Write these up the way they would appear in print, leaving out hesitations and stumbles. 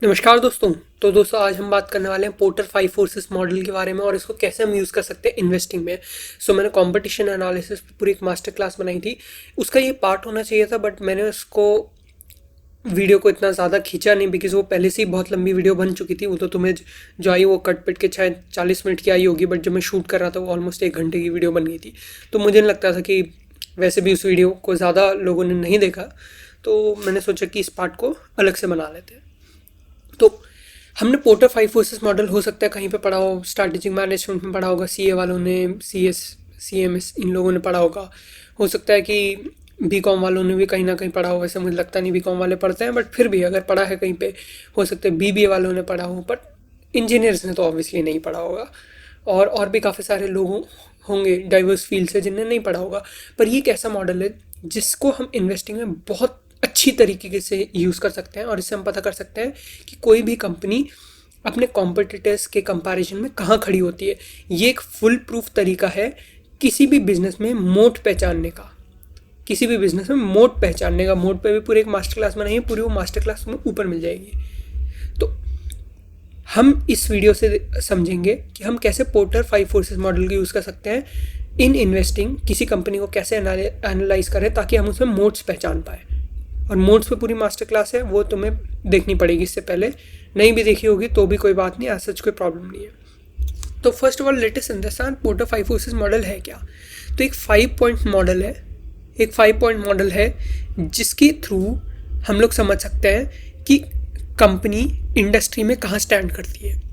नमस्कार दोस्तों। तो दोस्तों आज हम बात करने वाले हैं पोर्टर 5 फोर्सेस मॉडल के बारे में और इसको कैसे हम यूज़ कर सकते हैं इन्वेस्टिंग में। मैंने कंपटीशन एनालिसिस पे पूरी एक मास्टर क्लास बनाई थी। उसका ये पार्ट होना चाहिए था बट मैंने उसको वीडियो को इतना ज़्यादा खींचा नहीं बिकॉज वो पहले से ही बहुत लंबी वीडियो बन चुकी थी। वो तो तुम्हें जो आई वो कट पिट के शायद 40 मिनट की आई होगी, बट जब मैं शूट कर रहा था वो ऑलमोस्ट 1 घंटे की वीडियो बन गई थी। तो मुझे नहीं लगता था कि वैसे भी उस वीडियो को ज़्यादा लोगों ने नहीं देखा, तो मैंने सोचा कि इस पार्ट को अलग से बना लेते हैं। तो हमने पोर्टर 5 फोर्सेस मॉडल हो सकता है कहीं पे पढ़ा हो, स्ट्रैटेजिक मैनेजमेंट में पढ़ा होगा, सीए वालों ने, सीएस सीएमएस इन लोगों ने पढ़ा होगा। हो सकता है कि बीकॉम वालों ने भी कहीं ना कहीं पढ़ा हो। वैसे मुझे लगता नहीं बीकॉम वाले पढ़ते हैं, बट फिर भी अगर पढ़ा है कहीं पे हो सकता है बीबीए वालों ने पढ़ा हो, बट इंजीनियर्स ने तो ऑब्वियसली नहीं पढ़ा होगा। और भी काफ़ी सारे लोग होंगे डाइवर्स फील्ड से जिन्हें नहीं पढ़ा होगा। पर ये एक ऐसा मॉडल है जिसको हम इन्वेस्टिंग में बहुत अच्छी तरीके से यूज़ कर सकते हैं और इससे हम पता कर सकते हैं कि कोई भी कंपनी अपने कॉम्पिटिटर्स के कंपैरिजन में कहाँ खड़ी होती है। ये एक फुल प्रूफ तरीका है किसी भी बिजनेस में मोट पहचानने का। किसी भी बिजनेस में मोट पहचानने का, मोट पे भी पूरी एक मास्टर क्लास बनाई है, पूरी वो मास्टर क्लास तुम्हें ऊपर मिल जाएगी। तो हम इस वीडियो से समझेंगे कि हम कैसे पोर्टर 5 फोर्सेस मॉडल को यूज़ कर सकते हैं इन इन्वेस्टिंग। किसी कंपनी को कैसे एनालाइज करें ताकि हम उसमें मोड्स पहचान पाए। और मोड्स पे पूरी मास्टर क्लास है, वो तुम्हें देखनी पड़ेगी। इससे पहले नहीं भी देखी होगी तो भी कोई बात नहीं, ऐसा कोई प्रॉब्लम नहीं है। तो first of all let us understand porter 5 forces model है क्या। तो एक 5 पॉइंट मॉडल है, एक 5 पॉइंट मॉडल है जिसके थ्रू हम लोग समझ सकते हैं कि कंपनी इंडस्ट्री में कहाँ स्टैंड करती है।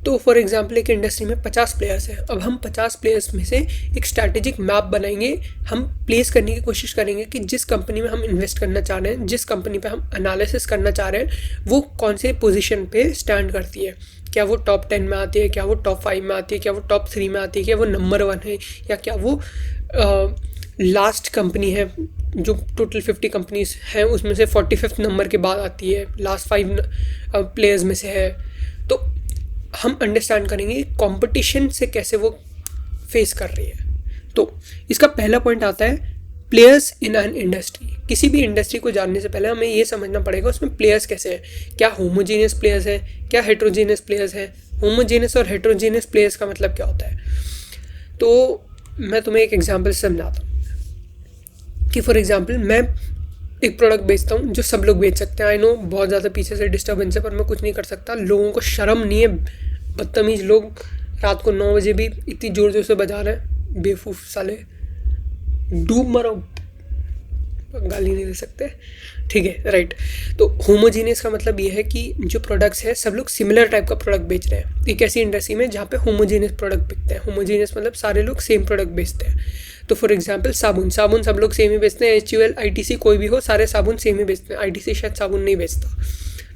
तो फॉर एग्जांपल एक इंडस्ट्री में 50 प्लेयर्स हैं। अब हम 50 प्लेयर्स में से एक स्ट्रैटेजिक मैप बनाएंगे। हम प्लेस करने की कोशिश करेंगे कि जिस कंपनी में हम इन्वेस्ट करना चाह रहे हैं, जिस कंपनी पे हम एनालिसिस करना चाह रहे हैं, वो कौन से पोजीशन पे स्टैंड करती है। क्या वो टॉप 10 में आती है, क्या वो टॉप 5 में आती है, क्या वो टॉप 3 में आती है, क्या वो नंबर 1 है, या क्या वो लास्ट कंपनी है जो टोटल 50 कंपनीज हैं उसमें से 45th नंबर के बाद आती है, लास्ट 5 प्लेयर्स में से है। तो हम अंडरस्टैंड करेंगे कंपटीशन से कैसे वो फेस कर रही है। तो इसका पहला पॉइंट आता है प्लेयर्स इन एन इंडस्ट्री। किसी भी इंडस्ट्री को जानने से पहले हमें ये समझना पड़ेगा उसमें प्लेयर्स कैसे हैं। क्या होमोजीनियस प्लेयर्स हैं, क्या हेट्रोजीनियस प्लेयर्स हैं। होमोजीनियस और हेट्रोजीनियस प्लेयर्स का मतलब क्या होता है। तो मैं तुम्हें एक एग्जाम्पल समझाता हूँ कि फॉर एग्जाम्पल मैं एक प्रोडक्ट बेचता हूँ जो सब लोग बेच सकते हैं। आई नो बहुत ज़्यादा पीछे से डिस्टर्बेंस है, पर मैं कुछ नहीं कर सकता। लोगों को शर्म नहीं है, बदतमीज़ लोग रात को 9 बजे भी इतनी ज़ोर ज़ोर से बजा रहे हैं। बेवकूफ़ साले, डूब मरो, गाली नहीं दे सकते, ठीक है, राइट। तो होमोजीनियस का मतलब ये है कि जो प्रोडक्ट्स है सब लोग सिमिलर टाइप का प्रोडक्ट बेच रहे हैं। एक ऐसी इंडस्ट्री में जहाँ पे होमोजीनियस प्रोडक्ट बिकते हैं। होमोजीनियस मतलब सारे लोग सेम प्रोडक्ट बेचते हैं। तो फॉर एग्जांपल साबुन सब लोग सेम ही बेचते हैं। HUL ITC कोई भी हो, सारे साबुन सेम ही बेचते हैं। ITC शायद साबुन नहीं बेचता,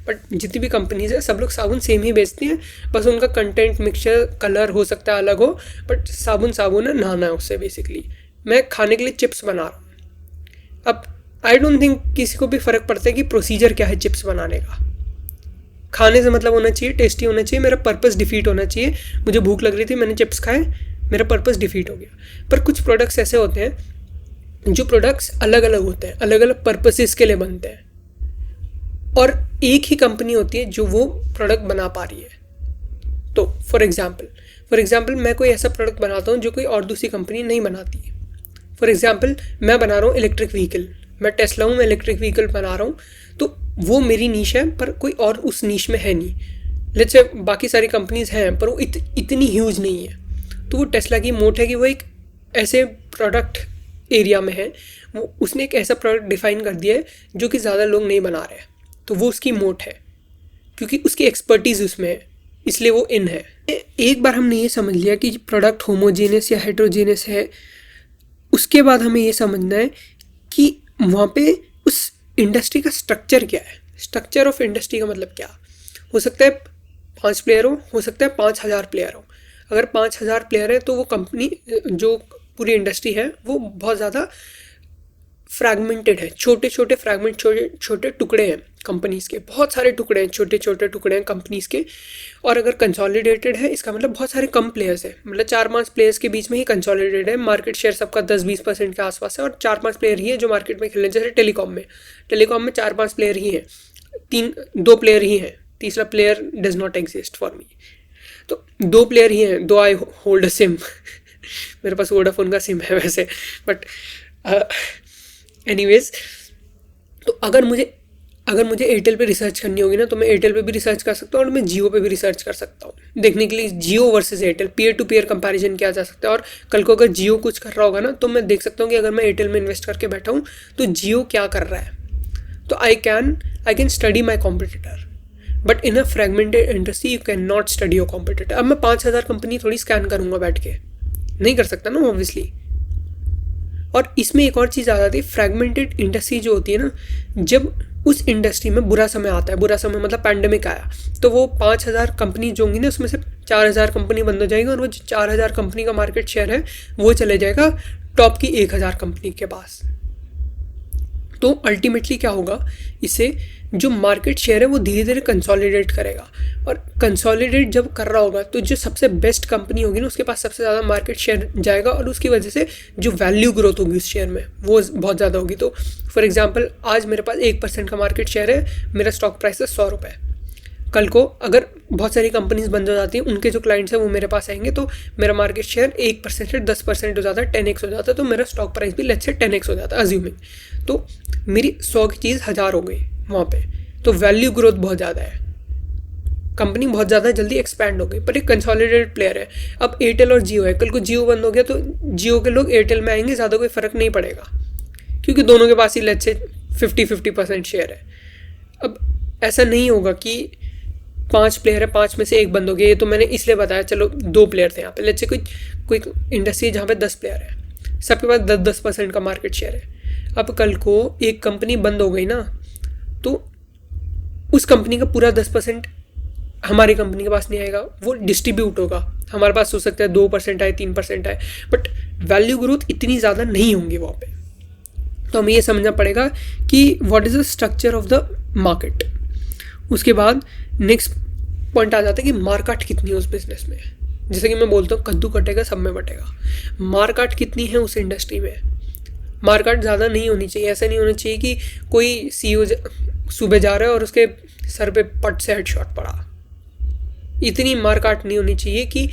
बट जितनी भी कंपनीज है सब लोग साबुन सेम ही बेचती हैं। बस उनका कंटेंट मिक्सचर कलर हो सकता है अलग हो, बट साबुन है, नहाना है उससे। बेसिकली मैं खाने के लिए चिप्स बना रहा हूँ। अब आई डोंट थिंक किसी को भी फ़र्क पड़ता है कि प्रोसीजर क्या है चिप्स बनाने का। खाने से मतलब होना चाहिए, टेस्टी होना चाहिए, मेरा पर्पस डिफीट होना चाहिए। मुझे भूख लग रही थी, मैंने चिप्स खाए, मेरा पर्पस डिफीट हो गया। पर कुछ प्रोडक्ट्स ऐसे होते हैं जो प्रोडक्ट्स अलग अलग होते हैं, अलग अलग पर्पसेस के लिए बनते हैं, और एक ही कंपनी होती है जो वो प्रोडक्ट बना पा रही है। तो फॉर एग्जाम्पल मैं कोई ऐसा प्रोडक्ट बनाता हूँ जो कोई और दूसरी कंपनी नहीं बनाती है। फॉर एग्जाम्पल मैं बना रहा हूँ इलेक्ट्रिक व्हीकल, मैं टेस्ला हूँ, मैं इलेक्ट्रिक व्हीकल बना रहा हूँ, तो वो मेरी नीश है पर कोई और उस नीश में है नहीं। लेट्स से बाकी सारी कंपनीज हैं पर वो इतनी ह्यूज नहीं है। तो वो टेस्ला की मोट है कि वो एक ऐसे प्रोडक्ट एरिया में है, वो उसने एक ऐसा प्रोडक्ट डिफाइन कर दिया है जो कि ज़्यादा लोग नहीं बना रहे हैं, तो वो उसकी मोट है क्योंकि उसकी एक्सपर्टीज़ उसमें है, इसलिए वो इन है। एक बार हमने ये समझ लिया कि प्रोडक्ट होमोजीनियस या हेट्रोजीनियस है, उसके बाद हमें ये समझना है कि वहाँ पे उस इंडस्ट्री का स्ट्रक्चर क्या है। स्ट्रक्चर ऑफ इंडस्ट्री का मतलब क्या हो सकता है। 5 प्लेयर हो सकता है 5000 प्लेयर हो। अगर 5000 प्लेयर है तो वो कंपनी, जो पूरी इंडस्ट्री है, वो बहुत ज़्यादा फ्रैगमेंटेड है। छोटे छोटे फ्रैगमेंट, छोटे छोटे टुकड़े हैं कंपनीज़ के, बहुत सारे टुकड़े हैं, छोटे छोटे टुकड़े हैं कंपनीज़ के। और अगर कंसोलिडेटेड है इसका मतलब बहुत सारे कम प्लेयर्स हैं, मतलब 4-5 प्लेयर्स के बीच में ही कंसोलिडेटेड है। मार्केट शेयर सबका 10-20% के आसपास है और 4-5 प्लेयर ही है जो मार्केट में खेल रहे हैं। जैसे टेलीकॉम में 4-5 प्लेयर ही हैं, 2 प्लेयर ही हैं तीसरा player does not exist for me. तो दो प्लेयर ही हैं, दो आई होल्ड अ सिम मेरे पास वोडाफोन का सिम है वैसे, बट एनीवेज। तो अगर मुझे एयरटेल पे रिसर्च करनी होगी ना, तो मैं एयरटेल पे भी रिसर्च कर सकता हूँ और मैं जियो पे भी रिसर्च कर सकता हूँ। देखने के लिए Jio versus Airtel peer to peer comparison किया जा सकता है। और कल को अगर जियो कुछ कर रहा होगा ना, तो मैं देख सकता हूँ कि अगर मैं एयरटेल में इन्वेस्ट करके बैठा हूँ तो जियो क्या कर रहा है, तो I can study my competitor. But in a fragmented industry you can not study your competitor. अब मैं 5,000 कंपनी थोड़ी स्कैन करूँगा बैठ के, नहीं कर सकता ना ऑब्वियसली। और इसमें एक और चीज़ आ जाती है, फ्रेगमेंटेड इंडस्ट्री जो होती है ना, जब उस इंडस्ट्री में बुरा समय आता है, बुरा समय मतलब पैंडेमिक आया, तो वो 5,000 कंपनी जो होंगी ना, उसमें से 4,000 कंपनी बंद हो जाएगी और वो जो 4,000 कंपनी का मार्केट शेयर है वो चले जाएगा टॉप की 1,000 कंपनी के पास। तो अल्टीमेटली क्या होगा, इससे जो मार्केट शेयर है वो धीरे धीरे कंसोलिडेट करेगा। और कंसोलिडेट जब कर रहा होगा तो जो सबसे बेस्ट कंपनी होगी ना, उसके पास सबसे ज़्यादा मार्केट शेयर जाएगा और उसकी वजह से जो वैल्यू ग्रोथ होगी उस शेयर में वो बहुत ज़्यादा होगी। तो फॉर एग्जांपल आज मेरे पास 1% का मार्केट शेयर है, मेरा स्टॉक प्राइस है 100 रुपये। कल को अगर बहुत सारी कंपनीज बंद हो जाती हैं, उनके जो क्लाइंट्स हैं वो मेरे पास आएंगे, तो मेरा मार्केट शेयर 1% से 10% हो जाता है, 10x हो जाता है, तो मेरा स्टॉक प्राइस भी लेट्स से 10x हो जाता है अज्यूमिंग। तो मेरी 100 की चीज़ 1000 हो गई वहाँ पे, तो वैल्यू ग्रोथ बहुत ज़्यादा है, कंपनी बहुत ज़्यादा जल्दी एक्सपैंड हो गई। पर एक कंसोलिडेटेड प्लेयर है। अब एयरटेल और जियो है, कल को जियो बंद हो गया तो जियो के लोग एयरटेल में आएंगे, ज़्यादा कोई फ़र्क नहीं पड़ेगा क्योंकि दोनों के पास ही लेट्स से 50-50% शेयर है। अब ऐसा नहीं होगा कि 5 प्लेयर है, 5 में से एक बंद हो गया। ये तो मैंने इसलिए बताया, चलो 2 प्लेयर थे यहाँ पे, लेट्स से कोई इंडस्ट्री जहाँ पे 10 प्लेयर है, सबके पास 10% का मार्केट शेयर है। अब कल को एक कंपनी बंद हो गई ना, तो उस कंपनी का पूरा 10% हमारी कंपनी के पास नहीं आएगा, वो डिस्ट्रीब्यूट होगा। हमारे पास हो सकता है 2% आए, 3% आए, बट वैल्यू ग्रोथ इतनी ज़्यादा नहीं होंगी वहाँ पे। तो हमें ये समझना पड़ेगा कि what is the structure of the market. उसके बाद नेक्स्ट पॉइंट आ जाता है कि मार्केट कितनी है उस बिजनेस में। जैसे कि मैं बोलता हूँ कद्दू कटेगा सब में बटेगा, मार्केट कितनी है उस इंडस्ट्री में। मार्केट ज़्यादा नहीं होनी चाहिए, ऐसा नहीं होना चाहिए कि कोई सीईओ सुबह जा रहा है और उसके सर पे पट से हेडशॉट पड़ा। इतनी मार्केट नहीं होनी चाहिए कि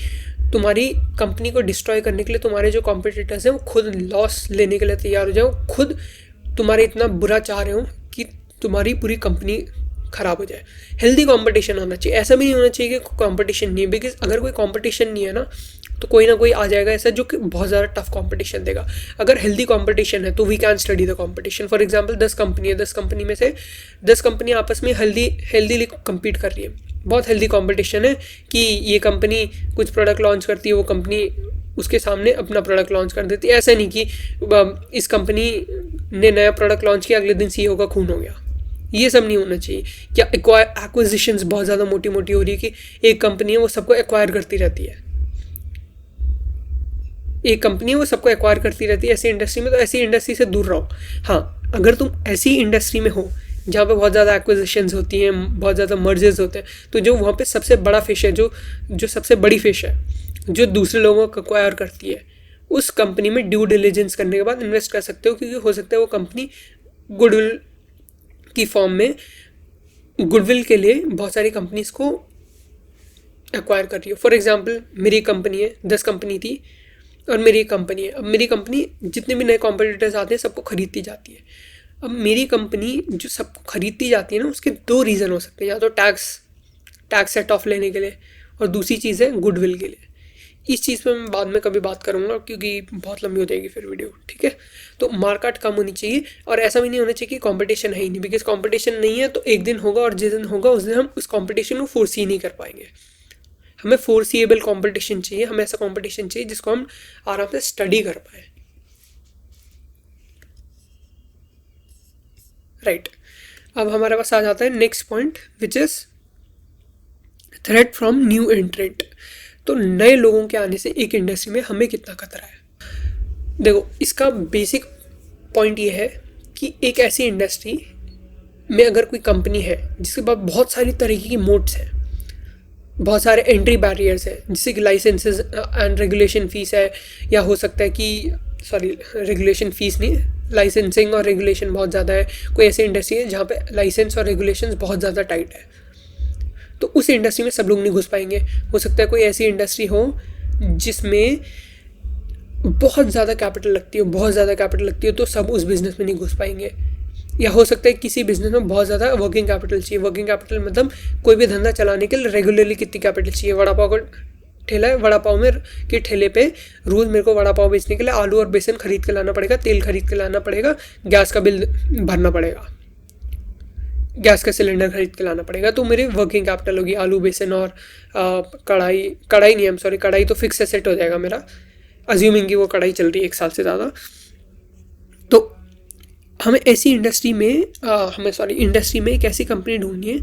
तुम्हारी कंपनी को डिस्ट्रॉय करने के लिए तुम्हारे जो कॉम्पिटिटर्स हैं वो खुद लॉस लेने के लिए तैयार हो जाए, खुद तुम्हारे इतना बुरा चाह रहे हो कि तुम्हारी पूरी कंपनी ख़राब हो जाए। हेल्दी कंपटीशन होना चाहिए, ऐसा भी नहीं होना चाहिए कि कंपटीशन नहीं है, बिकॉज अगर कोई कंपटीशन नहीं है ना तो कोई ना कोई आ जाएगा ऐसा जो कि बहुत ज़्यादा टफ कंपटीशन देगा। अगर हेल्दी कंपटीशन है तो we can study the competition. For example 10 company है, 10 कंपनी में से 10 कंपनी आपस में हेल्दीली कम्पीट कर रही है, बहुत हेल्दी कंपटीशन है कि ये कंपनी कुछ प्रोडक्ट लॉन्च करती है, वो कंपनी उसके सामने अपना प्रोडक्ट लॉन्च कर देती है। ऐसा नहीं कि इस कंपनी ने नया प्रोडक्ट लॉन्च किया, अगले दिन सीईओ का खून हो गया। ये सब नहीं होना चाहिए। क्या एक्विजिशंस बहुत ज़्यादा मोटी मोटी हो रही है कि एक कंपनी है वो सबको एक्वायर करती रहती है, एक कंपनी है वो सबको एक्वायर करती रहती है ऐसी इंडस्ट्री में, तो ऐसी इंडस्ट्री से दूर रहो। हाँ, अगर तुम ऐसी इंडस्ट्री में हो जहाँ पे बहुत ज़्यादा एक्विजिशंस होती हैं, बहुत ज़्यादा मर्जर्स होते हैं, तो जो वहाँ पे सबसे बड़ा फिश है, जो सबसे बड़ी फिश है, जो दूसरे लोगों को एक्वायर करती है, उस कंपनी में ड्यू डिलिजेंस करने के बाद इन्वेस्ट कर सकते हो, क्योंकि हो सकता है वो कंपनी गुडविल की फॉर्म में गुडविल के लिए बहुत सारी कंपनीज को एक्वायर कर रही हो। फॉर एग्जांपल मेरी कंपनी है, 10 कंपनी थी और मेरी एक कंपनी है। अब मेरी कंपनी जितने भी नए कॉम्पिटिटर्स आते हैं सबको खरीदती जाती है। अब मेरी कंपनी जो सबको खरीदती जाती है ना, उसके 2 रीज़न हो सकते हैं, या तो टैक्स सेट ऑफ लेने के लिए, और दूसरी चीज़ है गुडविल के लिए। इस चीज़ पे मैं बाद में कभी बात करूँगा क्योंकि बहुत लंबी हो जाएगी फिर वीडियो, ठीक है। तो मार्केट कम होनी चाहिए, और ऐसा भी नहीं होना चाहिए कि कंपटीशन है ही नहीं, बिकॉज कंपटीशन नहीं है तो एक दिन होगा, और जिस दिन होगा उस दिन हम उस कंपटीशन को फोर्सी नहीं कर पाएंगे। हमें फोर्सिएबल कंपटीशन चाहिए, हमें ऐसा कंपटीशन चाहिए जिसको हम आराम से स्टडी कर पाए, राइट। अब हमारे पास आ जाता है next point, which is threat from new एंट्रेंट। तो नए लोगों के आने से एक इंडस्ट्री में हमें कितना खतरा है। देखो, इसका बेसिक पॉइंट ये है कि एक ऐसी इंडस्ट्री में अगर कोई कंपनी है जिसके पास बहुत सारी तरीके की मोड्स हैं, बहुत सारे एंट्री बैरियर्स हैं, जैसे कि लाइसेंसेस एंड रेगुलेशन फ़ीस है, या हो सकता है कि रेगुलेशन फ़ीस नहीं, लाइसेंसिंग और रेगुलेशन बहुत ज़्यादा है। कोई ऐसी इंडस्ट्री है जहाँ पे लाइसेंस और रेगुलेशंस बहुत ज़्यादा टाइट है, तो उस इंडस्ट्री में सब लोग नहीं घुस पाएंगे। हो सकता है कोई ऐसी इंडस्ट्री हो जिसमें बहुत ज़्यादा कैपिटल लगती है तो सब उस बिज़नेस में नहीं घुस पाएंगे। या हो सकता है किसी बिज़नेस में बहुत ज़्यादा वर्किंग कैपिटल चाहिए। वर्किंग कैपिटल मतलब कोई भी धंधा चलाने के लिए रेगुलरली कितनी कैपिटल चाहिए। वड़ा पाव का ठेला है, वड़ा पाव में के ठेले पे रोज़ मेरे को वड़ा पाव बेचने के लिए आलू और बेसन खरीद के लाना पड़ेगा, तेल खरीद के लाना पड़ेगा, गैस का बिल भरना पड़ेगा, गैस का सिलेंडर खरीद के लाना पड़ेगा। तो मेरी वर्किंग कैपिटल होगी आलू बेसन और कढ़ाई नहीं, सॉरी कढ़ाई तो फिक्स एसेट हो जाएगा मेरा, अज्यूमिंग कि वो कढ़ाई चल रही है 1 साल से ज़्यादा। तो हमें ऐसी इंडस्ट्री में एक ऐसी कंपनी ढूंढनी है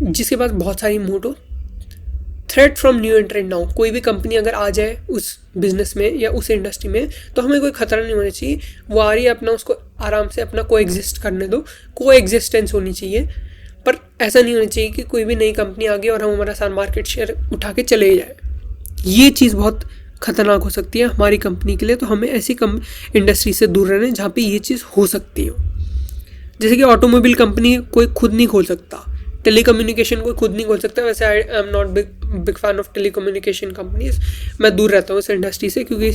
जिसके पास बहुत सारी मोट हो। थ्रेट फ्रॉम न्यू एंट्रेंट ना हो। कोई भी कंपनी अगर आ जाए उस बिजनेस में या उस इंडस्ट्री में तो हमें कोई खतरा नहीं होना चाहिए। वो आ रही है, अपना उसको आराम से अपना को एग्जिस्ट करने दो, को एग्जिस्टेंस होनी चाहिए। पर ऐसा नहीं होना चाहिए कि कोई भी नई कंपनी आ गई और हम हमारा सारा मार्केट शेयर उठा के चले जाए। ये चीज़ बहुत खतरनाक हो सकती है हमारी कंपनी के लिए। तो हमें ऐसी इंडस्ट्री से दूर रहना है जहाँ पे ये चीज़ हो सकती हो। जैसे कि ऑटोमोबाइल कंपनी कोई खुद नहीं खोल सकता, टेलीकम्युनिकेशन कोई खुद नहीं खोल सकता। वैसे I am not big fan of telecommunication companies. मैं दूर रहता हूँ इस इंडस्ट्री से क्योंकि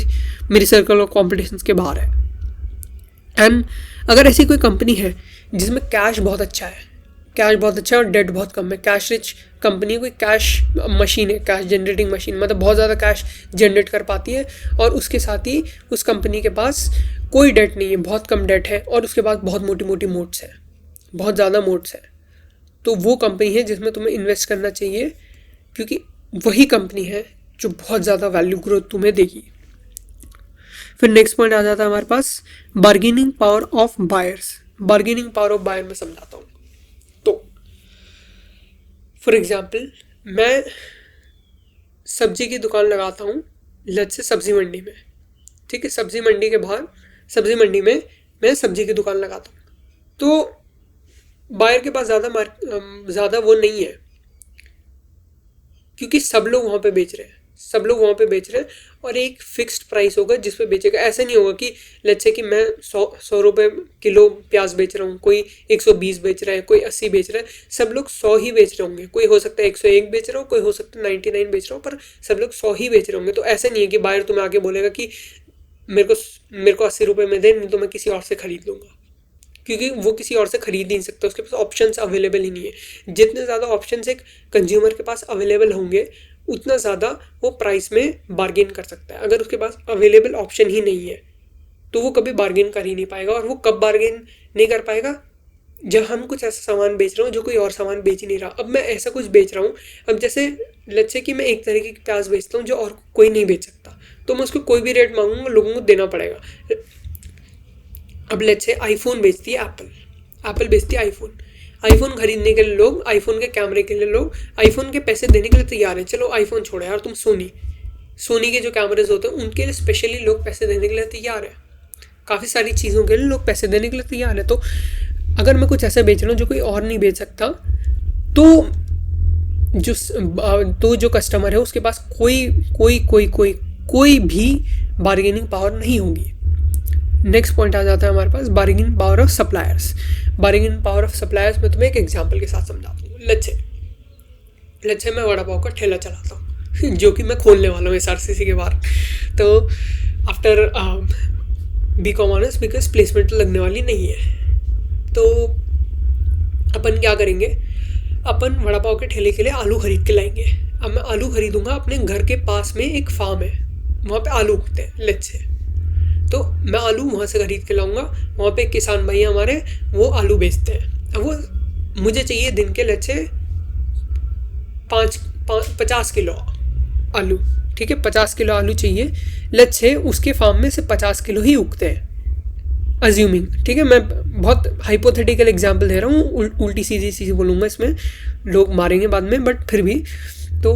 मेरी सर्कल ऑफ कॉम्पिटिशन्स के बाहर है। एंड अगर ऐसी कोई कंपनी है जिसमें कैश बहुत अच्छा है और डेट बहुत कम है, कैश रिच कंपनी, कोई कैश मशीन है, कैश जनरेटिंग मशीन, मतलब बहुत ज़्यादा कैश जनरेट कर पाती है और उसके साथ ही उस कंपनी के पास कोई डेट नहीं है, बहुत कम डेट है और उसके पास बहुत मोटी मोटी मोट्स है, बहुत ज़्यादा मोट्स है, तो वो कंपनी है जिसमें तुम्हें इन्वेस्ट करना चाहिए क्योंकि वही कंपनी है जो बहुत ज़्यादा वैल्यू ग्रोथ तुम्हें देगी। फिर नेक्स्ट पॉइंट आ जाता है हमारे पास bargaining power of buyers. Bargaining power of buyer में समझाता हूँ। तो फॉर एग्जाम्पल मैं सब्जी की दुकान लगाता हूँ, लेट्स से सब्जी मंडी में, ठीक है, सब्जी मंडी के बाहर सब्जी मंडी में मैं सब्जी की दुकान लगाता हूँ। तो बायर के पास ज़्यादा वो नहीं है क्योंकि सब लोग वहाँ पे बेच रहे हैं और एक फिक्स्ड प्राइस होगा जिस पे बेचेगा। ऐसा नहीं होगा कि लेट्स से कि मैं 100 रुपये किलो प्याज बेच रहा हूँ, कोई 120 बेच रहा है, कोई 80 बेच रहा है, सब लोग 100 ही बेच रहे होंगे। कोई हो सकता है 101 बेच रहा हो, कोई हो सकता है 99 बेच रहा हो, पर सब लोग 100 ही बेच रहे होंगे। तो ऐसा नहीं है कि बायर तुम्हें आके बोलेगा कि मेरे को 80 रुपये में दे, नहीं तो मैं किसी और से खरीद लूँगा, क्योंकि वो किसी और से खरीद नहीं सकता, उसके पास ऑप्शंस अवेलेबल ही नहीं है। जितने ज़्यादा ऑप्शंस एक कंज्यूमर के पास अवेलेबल होंगे उतना ज़्यादा वो प्राइस में बार्गेन कर सकता है। अगर उसके पास अवेलेबल ऑप्शन ही नहीं है तो वो कभी बार्गेन कर ही नहीं पाएगा। और वो कब बार्गेन नहीं कर पाएगा? जब हम कुछ ऐसा सामान बेच रहे हो जो कोई और सामान बेच ही नहीं रहा। अब मैं ऐसा कुछ बेच रहा हूँ, अब जैसे लेट्स से कि मैं एक तरीके की प्याज बेचता हूँ जो और कोई नहीं बेच सकता, तो मैं उसको कोई भी रेट मांगूंगा, लोगों को देना पड़ेगा। अब लेट्स से आईफोन बेचती है एप्पल बेचती है आईफोन खरीदने के लिए लोग, आईफोन के कैमरे के लिए लोग आईफोन के पैसे देने के लिए तैयार हैं। चलो आईफोन छोड़ो यार, तुम सोनी के जो कैमरेज होते हैं उनके लिए स्पेशली लोग पैसे देने के लिए तैयार है। काफ़ी सारी चीज़ों के लिए लोग पैसे देने के लिए तैयार है। तो अगर मैं कुछ ऐसा बेच रहा हूँ जो कोई और नहीं बेच सकता, तो जो कस्टमर है उसके पास कोई भी बार्गेनिंग पावर नहीं होगी। नेक्स्ट पॉइंट आ जाता है हमारे पास bargaining power of suppliers. Bargaining power of suppliers में तुम्हें एक एग्जांपल के साथ समझाता हूँ। लेट्स से मैं वड़ा पाव का ठेला चलाता हूँ जो कि मैं खोलने वाला हूँ SRCC के बाहर। तो after BCom honours, because placement लगने वाली नहीं है, तो अपन क्या करेंगे, अपन वड़ा पाव के ठेले के लिए आलू खरीद के लाएंगे। अब मैं आलू खरीदूंगा, अपने घर के पास में एक फार्म है, वहाँ पे आलू उगते हैं लेट्स से, तो मैं आलू वहाँ से खरीद के लाऊंगा। वहाँ पे किसान भाई हमारे वो आलू बेचते हैं। अब वो मुझे चाहिए दिन के लेट्स से 50 किलो आलू, ठीक है, 50 किलो आलू चाहिए। लेट्स से उसके फार्म में से 50 किलो ही उगते हैं, अज्यूमिंग, ठीक है, मैं बहुत हाइपोथेटिकल एग्जांपल दे रहा हूँ, उल्टी सीधी चीज़ बोलूँगा, इसमें लोग मारेंगे बाद में, बट फिर भी। तो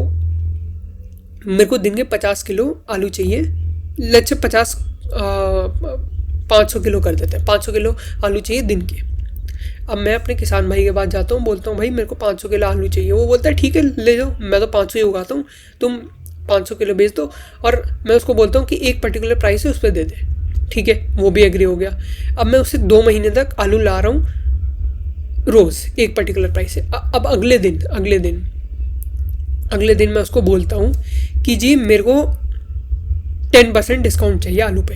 मेरे को दिन के 50 किलो आलू चाहिए। लेट्स से 500 किलो कर देते हैं, 500 किलो आलू चाहिए दिन के। अब मैं अपने किसान भाई के पास जाता हूँ, बोलता हूँ भाई मेरे को 500 किलो आलू चाहिए। वो बोलता है ठीक है ले जाओ, मैं तो 500 ही उगाता हूँ, तुम 500 किलो बेच दो। और मैं उसको बोलता हूँ कि एक पर्टिकुलर प्राइस है उस पर दे दे, ठीक है, वो भी एग्री हो गया। अब मैं उससे 2 महीने तक आलू ला रहा हूँ रोज़ एक पर्टिकुलर प्राइस से। अब अगले दिन अगले दिन मैं उसको बोलता हूँ कि जी मेरे को 10% डिस्काउंट चाहिए आलू पे,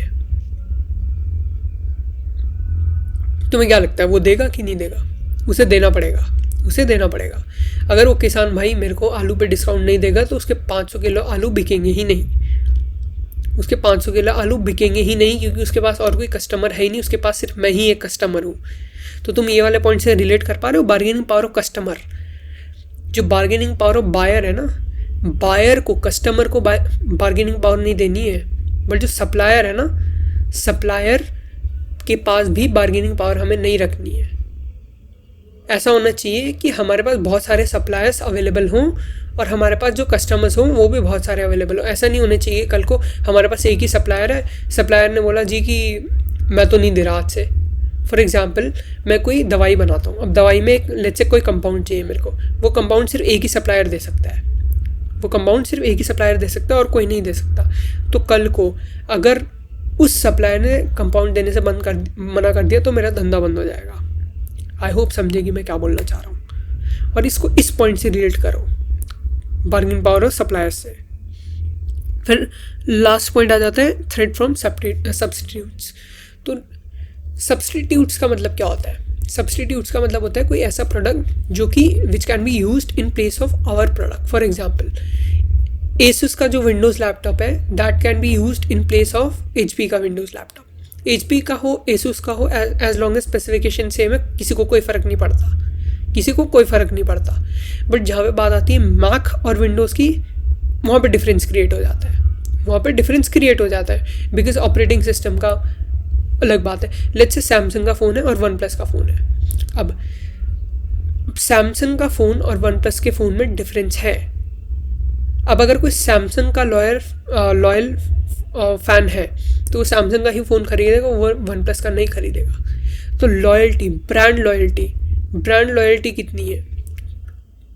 तुम्हें क्या लगता है वो देगा कि नहीं देगा? उसे देना पड़ेगा, उसे देना पड़ेगा। अगर वो किसान भाई मेरे को आलू पे डिस्काउंट नहीं देगा तो उसके 500 किलो आलू बिकेंगे ही नहीं, उसके 500 किलो आलू बिकेंगे ही नहीं, क्योंकि उसके पास और कोई कस्टमर है ही नहीं, उसके पास सिर्फ मैं ही एक कस्टमर हूँ। तो तुम ये वाले पॉइंट से रिलेट कर पा रहे हो? बार्गेनिंग पावर ऑफ कस्टमर, जो बार्गेनिंग पावर ऑफ बायर है ना, बायर को, कस्टमर को बार्गेनिंग पावर नहीं देनी है, बट जो सप्लायर है ना, सप्लायर के पास भी बार्गेनिंग पावर हमें नहीं रखनी है। ऐसा होना चाहिए कि हमारे पास बहुत सारे सप्लायर्स अवेलेबल हों और हमारे पास जो कस्टमर्स हों वो भी बहुत सारे अवेलेबल हों। ऐसा नहीं होना चाहिए कल को हमारे पास एक ही सप्लायर है, सप्लायर ने बोला जी कि मैं तो नहीं दे रहा आज से। फॉर एग्जांपल मैं कोई दवाई बनाता हूँ, अब दवाई में लेट्स से कोई कंपाउंड चाहिए मेरे को, वो कंपाउंड सिर्फ एक ही सप्लायर दे सकता है, वो कंपाउंड सिर्फ एक ही सप्लायर दे सकता है और कोई नहीं दे सकता। तो कल को अगर उस सप्लायर ने कंपाउंड देने से मना कर दिया तो मेरा धंधा बंद हो जाएगा। आई होप समझेगी मैं क्या बोलना चाह रहा हूँ, और इसको इस पॉइंट से रिलेट करो, बार्गेनिंग पावर और सप्लायर्स से। फिर लास्ट पॉइंट आ जाता है थ्रेट फ्रॉम सब्सटीट्यूट्स। तो सब्सटीट्यूट्स का मतलब क्या होता है? सब्सटीट्यूट्स का मतलब होता है कोई ऐसा प्रोडक्ट जो कि which can be used in place of our product. For example Asus का जो विंडोज़ लैपटॉप है that can be used in place of HP का विंडोज़ लैपटॉप। एचपी का हो, एसुस का हो, as long as specification same है, किसी को कोई फ़र्क नहीं पड़ता, किसी को कोई फ़र्क नहीं पड़ता। बट जहाँ पे बात आती है मैक और विंडोज़ की, वहाँ पे डिफरेंस क्रिएट हो जाता है, वहाँ पे डिफरेंस क्रिएट हो जाता है बिकॉज ऑपरेटिंग सिस्टम का अलग बात है। लेट्स से सैमसंग का फ़ोन है और वन प्लस का फ़ोन है। अब सैमसंग का फ़ोन और वन प्लस के फ़ोन में डिफरेंस है। अब अगर कोई सैमसंग का लॉयल फ़ैन है तो वो सैमसंग का ही फ़ोन खरीदेगा, वो वन प्लस का नहीं खरीदेगा। तो लॉयल्टी, ब्रांड लॉयल्टी कितनी है,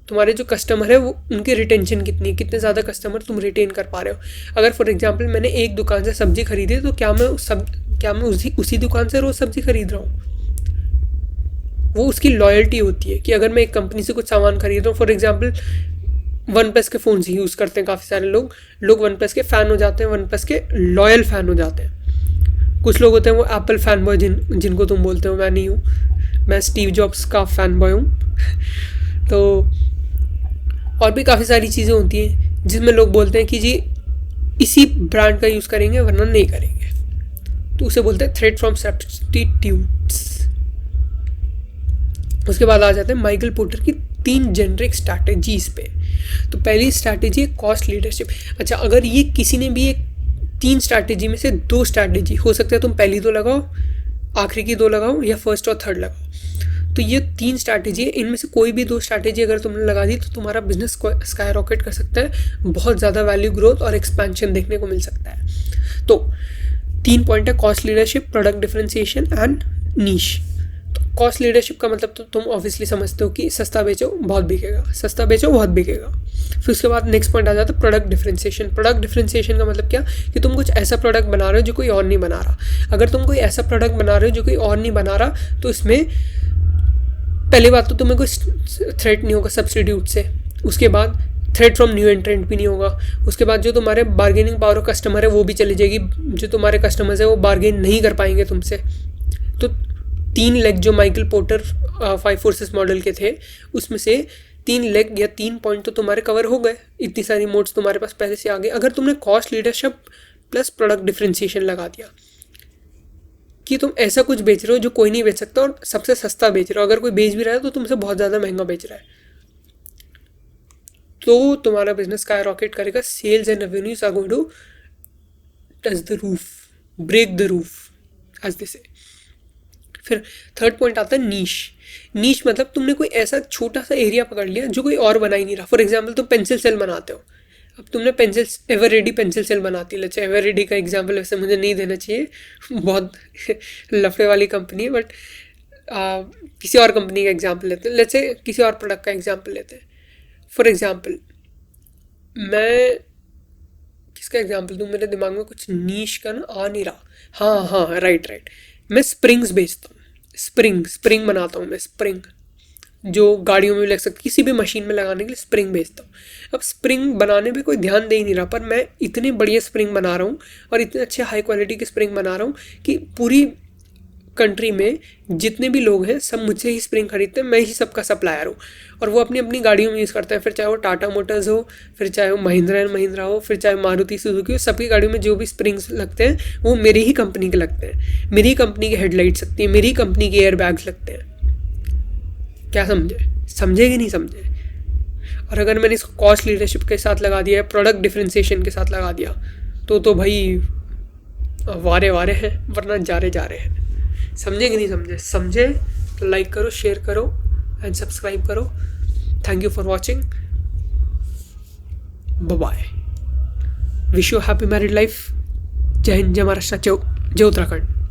तुम्हारे जो कस्टमर है वो उनकी रिटेंशन कितनी है, कितने ज़्यादा कस्टमर तुम रिटेन कर पा रहे हो। अगर फॉर एग्जांपल मैंने एक दुकान से सब्ज़ी खरीदी तो क्या मैं उसी दुकान से रोज़ सब्ज़ी खरीद रहा हूँ? वो उसकी लॉयल्टी होती है कि अगर मैं एक कंपनी से कुछ सामान खरीद रहा हूँ, फॉर एग्जांपल वन प्लस के फ़ोन से यूज़ करते हैं काफ़ी सारे लोग वन प्लस के फ़ैन हो जाते हैं, वन प्लस के लॉयल फ़ैन हो जाते हैं। कुछ लोग होते हैं वो एप्पल फ़ैन बॉय जिनको तुम बोलते हो, मैं नहीं हूँ, मैं स्टीव जॉब्स का फ़ैन बॉय हूँ। तो और भी काफ़ी सारी चीज़ें होती हैं जिसमें लोग बोलते हैं कि जी इसी ब्रांड का यूज़ करेंगे वरना नहीं करेंगे, तो उसे बोलते हैं थ्रेट फ्रॉम सब्स्टिट्यूट्स। उसके बाद आ जाते हैं माइकल पोर्टर की 3 जेनरिक स्ट्रैटेजीज पे। तो पहली स्ट्रैटेजी है कॉस्ट लीडरशिप। अच्छा, अगर ये किसी ने भी एक 3 स्ट्रैटेजी में से 2 स्ट्रैटेजी, हो सकता है तुम पहली 2 लगाओ, आखिरी की 2 लगाओ, या फर्स्ट और थर्ड लगाओ, तो ये 3 स्ट्रैटेजी है, इनमें से कोई भी 2 स्ट्रैटेजी अगर तुमने लगा दी तो तुम्हारा बिजनेस स्काई रॉकेट कर सकता है, बहुत ज़्यादा वैल्यू ग्रोथ और एक्सपेंशन देखने को मिल सकता है। तो 3 पॉइंट है cost leadership, product differentiation and niche. Cost leadership का मतलब तो तुम ऑब्वियसली समझते हो कि सस्ता बेचो बहुत बिकेगा, सस्ता बेचो बहुत बिकेगा। फिर उसके बाद नेक्स्ट पॉइंट आ जाता है प्रोडक्ट डिफरेंशिएशन। प्रोडक्ट डिफरेंशिएशन का मतलब क्या, कि तुम कुछ ऐसा प्रोडक्ट बना रहे हो जो कोई और नहीं बना रहा। अगर तुम कोई ऐसा प्रोडक्ट बना रहे हो जो कोई और नहीं बना रहा तो इसमें पहली बात तो तुम्हें कोई थ्रेट नहीं होगा सब्स्टिट्यूट से, उसके बाद थ्रेट फ्रॉम न्यू एंट्रेंट भी नहीं होगा, उसके बाद जो तुम्हारे बार्गेनिंग पावर ऑफ कस्टमर है वो भी चली जाएगी, जो तुम्हारे कस्टमर्स है वो बार्गेन नहीं कर पाएंगे तुमसे। तो 3 लेग जो माइकल पोर्टर 5 फोर्सेस मॉडल के थे उसमें से 3 लेग या 3 पॉइंट तो तुम्हारे कवर हो गए, इतनी सारी मोड्स तुम्हारे पास पहले से आ गए। अगर तुमने cost leadership plus product differentiation लगा दिया कि तुम ऐसा कुछ बेच रहे हो जो कोई नहीं बेच सकता और सबसे सस्ता बेच रहे हो, अगर कोई बेच भी रहा है तो तुमसे बहुत ज़्यादा महंगा बेच रहा है, तो तुम्हारा बिजनेस स्काई रॉकेट करेगा। Sales and revenues are going to touch the roof, break the roof as they say. फिर थर्ड पॉइंट आता है नीश। नीश मतलब तुमने कोई ऐसा छोटा सा एरिया पकड़ लिया जो कोई और बना ही नहीं रहा। फॉर एग्जांपल तुम पेंसिल सेल बनाते हो, अब तुमने एवर रेडी पेंसिल सेल बनाती है। अच्छा, एवर रेडी का एग्जांपल वैसे मुझे नहीं देना चाहिए, बहुत लफड़े वाली कंपनी है, बट किसी और कंपनी का एग्जांपल लेते हैं, लेट्स से किसी और प्रोडक्ट का एग्जांपल लेते हैं। फॉर एग्जांपल मैं किसका एग्जांपल दूँ, मेरे दिमाग में कुछ नीश का ना आ नहीं रहा। हाँ, राइट, मैं स्प्रिंग्स बेचता हूँ, स्प्रिंग बनाता हूँ मैं, स्प्रिंग जो गाड़ियों में भी लग सकती है, किसी भी मशीन में लगाने के लिए स्प्रिंग बेचता हूँ। अब स्प्रिंग बनाने पे कोई ध्यान दे ही नहीं रहा, पर मैं इतने बढ़िया स्प्रिंग बना रहा हूँ और इतने अच्छे हाई क्वालिटी के स्प्रिंग बना रहा हूँ कि पूरी कंट्री में जितने भी लोग हैं सब मुझसे ही स्प्रिंग खरीदते हैं, मैं ही सबका सप्लायर हूँ। और वो अपनी अपनी गाड़ियों में यूज़ करते हैं, फिर चाहे वो टाटा मोटर्स हो, फिर चाहे वो महिंद्रा एंड महिंद्रा हो, फिर चाहे मारुति सुजुकी हो, सबकी गाड़ियों में जो भी स्प्रिंग्स लगते हैं वो मेरी ही कंपनी के लगते हैं, मेरी ही कंपनी की हेडलाइट्स लगती है, मेरी ही कंपनी के एयर बैग्स लगते हैं। क्या समझे? समझे कि नहीं समझे? और अगर मैंने इसको कॉस्ट लीडरशिप के साथ लगा दिया है, प्रोडक्ट डिफ्रेंसिएशन के साथ लगा दिया, तो भाई वारे वारे हैं, वरना जा रहे हैं। समझे कि नहीं समझे? समझे तो लाइक करो, शेयर करो एंड सब्सक्राइब करो। Thank you for watching. Bye. Wish you happy married life. जय हिंद, जय महाराष्ट्र, जय उत्तराखंड।